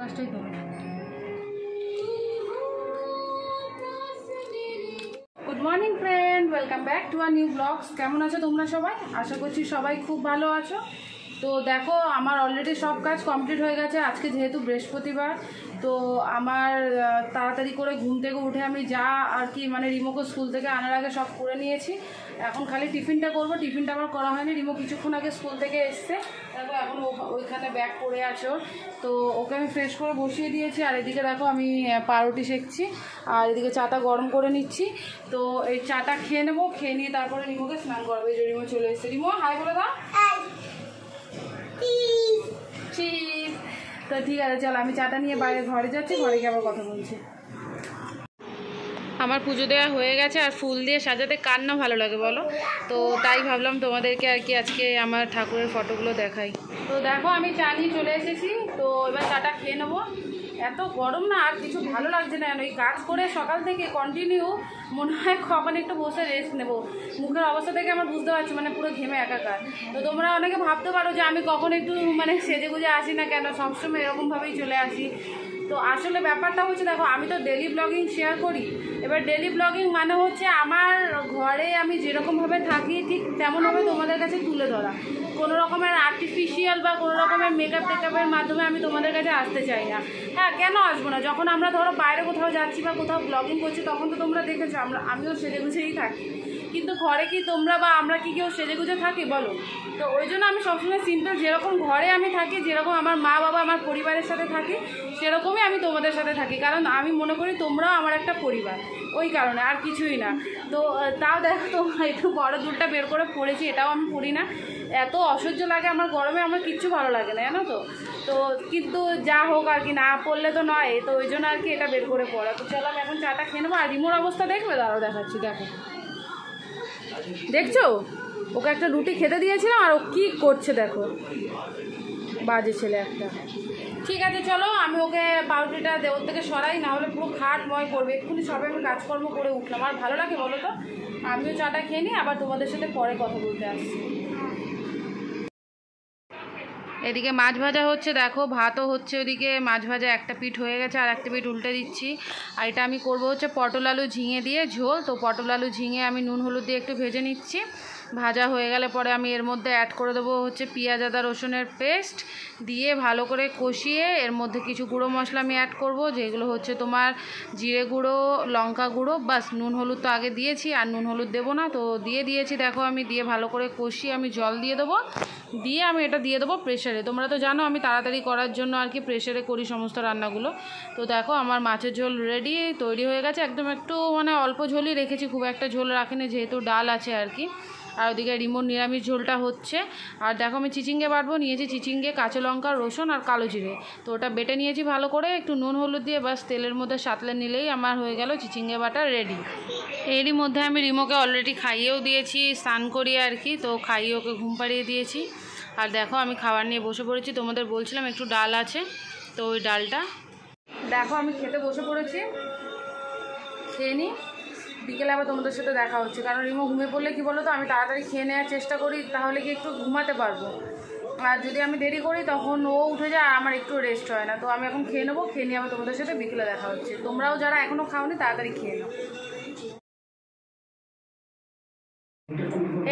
Good morning friend, welcome back to our new blogs. কেমন আছো তোমরা সবাই? আশা করছি সবাই খুব ভালো আছো। তো দেখো, আমার অলরেডি সব কাজ কমপ্লিট হয়ে গেছে। আজকে যেহেতু বৃহস্পতিবার, তো আমার তাড়াতাড়ি করে ঘুম থেকে উঠে আমি যা আর কি মানে রিমোকে স্কুল থেকে আনার আগে সব করে নিয়েছি। এখন খালি টিফিনটা করবো। টিফিনটা আমার করা হয়নি। রিমো কিছুক্ষণ আগে স্কুল থেকে এসছে, দেখো এখন ওইখানে ব্যাগ পড়ে আছে ওর। তো ওকে আমি ফ্রেশ করে বসিয়ে দিয়েছি। আর এদিকে দেখো আমি পাউরুটি সেঁকছি, আর এদিকে চাটা গরম করে নিচ্ছি। তো এই চাটা খেয়ে নেবো, খেয়ে নিয়ে তারপরে রিমোকে স্নান করবো। এই যে রিমো চলে এসছে। রিমো হাই বলে দাও। ঠিক। তো ঠিক আছে, চলো আমি চাটা নিয়ে বাইরে ঘরে যাচ্ছি, ঘরে গিয়ে আবার কথা বলছি। আমার পুজো দেওয়া হয়ে গেছে, আর ফুল দিয়ে সাজাতে কার না ভালো লাগে বলো? তো তাই ভাবলাম তোমাদেরকে আর কি আজকে আমার ঠাকুরের ফটোগুলো দেখাই। তো দেখো আমি চা নিয়ে চলে এসেছি। তো এবার চাটা খেয়ে নেবো। এত গরম না, আর কিছু ভালো লাগছে না। ওই কাজ করে সকাল থেকে কন্টিনিউ মনে হয় কখন একটু বসে রেস্ট নেবো। মুখের অবস্থা থেকে আমার বুঝতে পারছি মানে পুরো ঘেমে একাকার। তো তোমরা অনেকে ভাবতে পারো যে আমি কখন একটু মানে সেজে গুজে আসি না কেন, সবসময় এরকমভাবেই চলে আসি। তো আসলে ব্যাপারটা হচ্ছে, দেখো আমি তো ডেলি ব্লগিং শেয়ার করি। এবার ডেলি ব্লগিং মানে হচ্ছে আমার ঘরে আমি যেরকমভাবে থাকি ঠিক তেমনভাবে তোমাদের কাছে তুলে ধরা। কোনো রকমের আর্টিফিশিয়াল বা কোনো রকমের মেকআপ টেকআপের মাধ্যমে আমি তোমাদের কাছে আসতে চাই না। হ্যাঁ, কেন আসবো না? যখন আমরা ধরো বাইরে কোথাও যাচ্ছি বা কোথাও ব্লগিং করছি, তখন তো তোমরা দেখেছো আমিও সেজে গুছেই থাকি। কিন্তু ঘরে কি তোমরা বা আমরা কি কেউ সেজে গুজে থাকি বলো? তো ওই জন্য আমি সবসময় সিম্পল, যেরকম ঘরে আমি থাকি, যেরকম আমার মা বাবা আমার পরিবারের সাথে থাকি, সেরকমই আমি তোমাদের সাথে থাকি। কারণ আমি মনে করি তোমরাও আমার একটা পরিবার, ওই কারণে, আর কিছুই না। তো তাও দেখো, তোমরা একটু বড় দুলটা বের করে পড়েছি, এটাও আমি পড়ি না। এত অসহ্য লাগে আমার গরমে, আমার কিচ্ছু ভালো লাগে না, জানো তো। তো কিন্তু যা হোক আর কি, না পড়লে তো নয়, তো ওই জন্য আর কি এটা বের করে পড়া। তো চলো আমি এখন চাটা খেয়ে নেবো। আর রিমোর অবস্থা দেখবে, দাঁড়াও দেখাচ্ছি। দেখো, দেখছো ওকে একটা রুটি খেতে দিয়েছিলাম আর ও কী করছে দেখো, বাজে ছেলে একটা। ঠিক আছে চলো, আমি ওকে পাউরুটিটা ওর থেকে সরাই, না হলে পুরো খাটময় করবে। এক্ষুনি সবাই আমি কাজকর্ম করে উঠলাম, আর ভালো লাগে বলো তো? আমিও চাটা খেয়ে নিই, আবার তোমাদের সাথে পরে কথা বলতে আসছি। এদিকে মাছ ভাজা হচ্ছে, দেখো ভাতও হচ্ছে। ওদিকে মাছ ভাজা একটা পিঠ হয়ে গেছে, আর একটা পিঠ উল্টে দিচ্ছি। আর এটা আমি করবো হচ্ছে পটল আলু ঝিঙে দিয়ে ঝোল। তো পটল আলু ঝিঙে আমি নুন হলুদ দিয়ে একটু ভেজে নিচ্ছি। ভাজা হয়ে গেলে পরে আমি এর মধ্যে অ্যাড করে দেবো হচ্ছে পেঁয়াজ আদা রসুনের পেস্ট দিয়ে ভালো করে কষিয়ে এর মধ্যে কিছু গুঁড়ো মশলা আমি অ্যাড করব, যেগুলো হচ্ছে তোমার জিরে গুঁড়ো, লঙ্কা গুঁড়ো, বাস। নুন হলুদ তো আগে দিয়েছি, আর নুন হলুদ দেবো না, তো দিয়েছি। দেখো আমি দিয়ে ভালো করে কষিয়ে আমি জল দিয়ে দেবো, দিয়ে আমি এটা দিয়ে দেবো প্রেশারে। তোমরা তো জানো আমি তাড়াতাড়ি করার জন্য আর কি প্রেশারে করি সমস্ত রান্নাগুলো। তো দেখো আমার মাছের ঝোল রেডি, তৈরি হয়ে গেছে। একদম একটু মানে অল্প ঝোলই রেখেছি, খুব একটা ঝোল রাখিনি, যেহেতু ডাল আছে আর কি। আর ওদিকে রিমোর নিরামিষ ঝোলটা হচ্ছে। আর দেখো আমি চিচিঙ্গে বাটবো, নিয়েছি চিচিঙ্গে, কাঁচা লঙ্কা, রসুন আর কালো জিরে। তো ওটা বেটে নিয়েছি ভালো করে, একটু নুন হলুদ দিয়ে বাস তেলের মধ্যে সাঁতলে নিলেই আমার হয়ে গেল চিচিঙ্গে বাটা রেডি। এরই মধ্যে আমি রিমোকে অলরেডি খাইয়েও দিয়েছি, স্নান করিয়ে আর কি। তো খাইয়ে ওকে ঘুম পাড়িয়ে দিয়েছি। আর দেখো আমি খাবার নিয়ে বসে পড়েছি। তোমাদের বলছিলাম একটু ডাল আছে, তো ওই ডালটা দেখো আমি খেতে বসে পড়েছি। খেয়ে নিই, বিকেলে আবার তোমাদের সাথে দেখা হচ্ছে। কারণ রিমো ঘুমিয়ে পড়লে কি বলো তো, আমি তাড়াতাড়ি খেয়ে নেওয়ার চেষ্টা করি, তাহলে কি একটু ঘুমাতে পারবো। আর যদি আমি দেরি করি তখন ও উঠে যায়, আর আমার একটু রেস্ট হয় না। তো আমি এখন খেয়ে নেবো, খেয়ে নিয়ে আবার তোমাদের সাথে বিকেলে দেখা হচ্ছে। তোমরাও যারা এখনও খাওনি তাড়াতাড়ি খেয়ে নাও।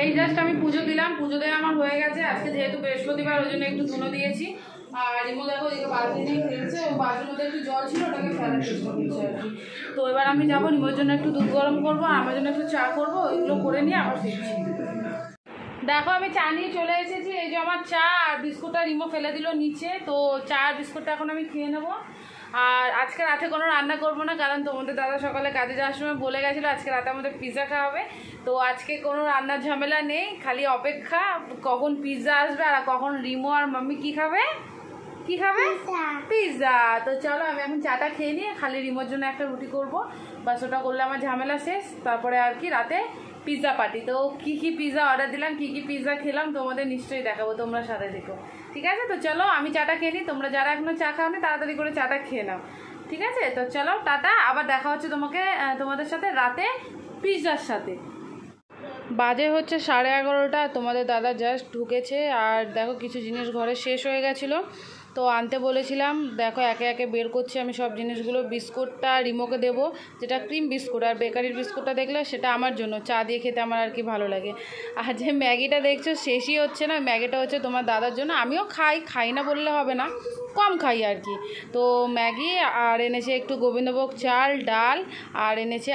এই জাস্ট আমি পুজো দিলাম, পুজো দেওয়া আমার হয়ে গেছে। আজকে যেহেতু বৃহস্পতিবার, ওই জন্য একটু ধুনো দিয়েছি। আর রিমো দেখো এদিকে বালতি নিয়ে খেলছে, ও বালতির মধ্যে একটু জল ছিল, ওটাকে ফেলার চেষ্টা করছে আর কি। তো এবার আমি যাবো, রিমোর জন্য একটু দুধ গরম করবো, আমার জন্য একটু চা করবো, ওইগুলো করে নিয়ে আবার ফিরছি। দেখো আমি চা নিয়ে চলে এসেছি। এই যে আমার চা আর বিস্কুটটা রিমো ফেলে দিল নিচে। তো চা আর বিস্কুটটা এখন আমি খেয়ে নেবো। আর আজকে রাতে কোনো রান্না করবো না, কারণ তোমাদের দাদা সকালে কাজে যাওয়ার সময় বলে গেছিলো আজকে রাতে আমাদের পিৎজা খাওয়া হবে। তো আজকে কোনো রান্নার ঝামেলা নেই, খালি অপেক্ষা কখন পিৎজা আসবে আর কখন রিমো আর মাম্মি কি খাবে, পিৎজা। তো চলো আমি এখন চাটা খেয়ে নিয়ে খালি রিমোর জন্য একটা রুটি করবো, বাস ওটা করলে আমার ঝামেলা শেষ। তারপরে আর কি রাতে পিৎজা পার্টি। তো কী কী পিৎজা অর্ডার দিলাম, কী কী পিৎজা খেলাম তোমাদের নিশ্চয়ই দেখাবো, তোমরা সাথে দেখো। ঠিক আছে, তো চলো আমি চাটা খেয়ে নিই। তোমরা যারা এখনো চা খাওনি তাড়াতাড়ি করে চাটা খেয়ে নাও, ঠিক আছে? তো চলো টাটা, আবার দেখা হচ্ছে তোমাদের সাথে রাতে পিৎজার সাথে। বাজে হচ্ছে 11:30, তোমাদের দাদা জাস্ট ঢুকেছে। আর দেখো কিছু জিনিস ঘরে শেষ হয়ে গেছিলো, তো আনতে বলেছিলাম। দেখো একে একে বের করছি আমি সব জিনিসগুলো। বিস্কুটটা রিমোকে দেবো, যেটা ক্রিম বিস্কুট, আর বেকারির বিস্কুটটা দেখলে সেটা আমার জন্য, চা দিয়ে খেতে আমার আর কি ভালো লাগে। আর যে ম্যাগিটা দেখছো শেষই হচ্ছে না, ম্যাগিটা হচ্ছে তোমার দাদার জন্য। আমিও খাই না বললে হবে না, কম খাই আর কি। তো ম্যাগি আর এনেছে একটু গোবিন্দভোগ চাল, ডাল, আর এনেছে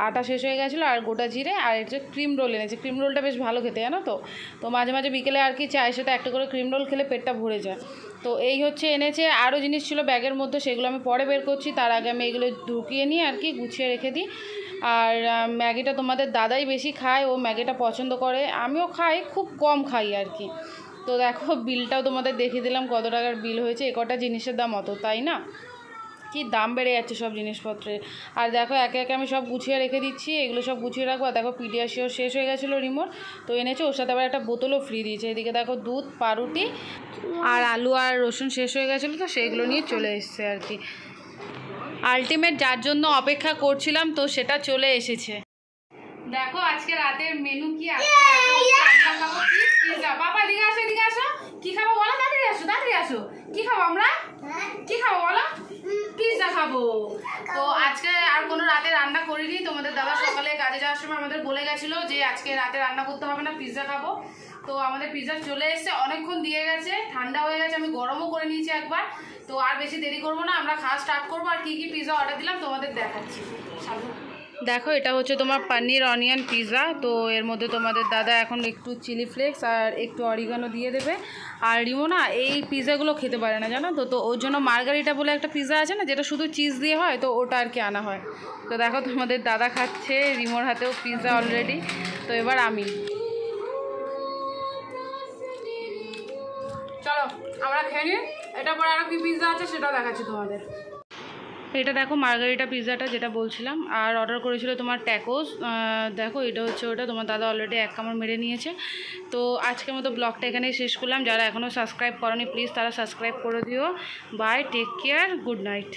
আটা শেষ হয়ে গেছিলো, আর গোটা জিরে, আর একটু ক্রিম রোল এনেছে। ক্রিম রোলটা বেশ ভালো খেতে, জানো তো। তো মাঝে মাঝে বিকেলে আর কি চায়ের সাথে একটা করে ক্রিম রোল খেলে পেটটা ভরে যায়। তো এই হচ্ছে এনেছে। আরও জিনিস ছিল ব্যাগের মধ্যে, সেগুলো আমি পরে বের করছি। তার আগে আমি এগুলো ঢুকিয়ে নিয়ে আর কি গুছিয়ে রেখে দিই। আর ম্যাগিটা তোমাদের দাদাই বেশি খায়, ও ম্যাগিটা পছন্দ করে। আমিও খাই, খুব কম খাই আর কি। তো দেখো বিলটাও তোমাদের দেখিয়ে দিলাম কত টাকার বিল হয়েছে। এ কটা জিনিসের দাম অত, তাই না? কি দাম বেড়ে যাচ্ছে সব জিনিসপত্রের। আর দেখো একে একে আমি সব গুছিয়ে রেখে দিচ্ছি, এগুলো সব গুছিয়ে রাখবো। আর দেখো পিডিয়াশিওর শেষ হয়ে গেছিলো রিমোট, তো এনেছে। ওর সাথে আবার একটা বোতলও ফ্রি দিয়েছে। এদিকে দেখো দুধ, পাউরুটি আর আলু আর রসুন শেষ হয়ে গেছিলো, তো সেইগুলো নিয়ে চলে এসছে আর কি। আলটিমেট যার জন্য অপেক্ষা করছিলাম, তো সেটা চলে এসেছে। দেখো আজকে রাতের মেনু কি আছে। বাবা এদিকে আসো, এদিকে আসো। কি খাবো বলো, তাড়াতাড়ি আসো, তাড়াতাড়ি আসো। কি খাবো আমরা, কি খাবো বলো? পিৎজা খাবো। তো আজকে আর কোনো রাতে রান্না করিনি। তোমাদের দাদা সকালে কাজে যাওয়ার সময় আমাদের বলে গেছিলো যে আজকে রাতে রান্না করতে হবে না, পিৎজা খাবো। তো আমাদের পিৎজা চলে এসেছে, অনেকক্ষণ দিয়ে গেছে, ঠান্ডা হয়ে গেছে। আমি গরমও করে নিয়েছি একবার। তো আর বেশি দেরি করবো না, আমরা খাওয়া স্টার্ট করবো। আর কী কী পিৎজা অর্ডার দিলাম তোমাদের দেখাচ্ছি। দেখো এটা হচ্ছে তোমার পনির অনিয়ন পিৎজা। তো এর মধ্যে তোমাদের দাদা এখন একটু চিলি ফ্লেক্স আর একটু অরিগানো দিয়ে দেবে। আর রিমো না এই পিৎজাগুলো খেতে পারে না, জানো তো। তো ওর জন্য মার্গারিটা বলে একটা পিৎজা আছে না, যেটা শুধু চিজ দিয়ে হয়, তো ওটা আর কি আনা হয়। তো দেখো তোমাদের দাদা খাচ্ছে, রিমোর হাতেও পিৎজা অলরেডি। তো এবার আমি, চলো আমরা খেয়ে নিই। এটা পরে আরও কি পিৎজা আছে সেটাও দেখাচ্ছি তোমাদের। এটা দেখো মার্গারিটা পিৎজাটা যেটা বলছিলাম। আর অর্ডার করেছিল তোমার ট্যাকোস। দেখো এটা হচ্ছে ওটা, তোমার দাদা অলরেডি এক কামড় মেরে নিয়েছে। তো আজকের মতো ব্লগটা এখানেই শেষ করলাম। যারা এখনও সাবস্ক্রাইব করোনি প্লিজ তারা সাবস্ক্রাইব করে দিও। Bye, take care, good night.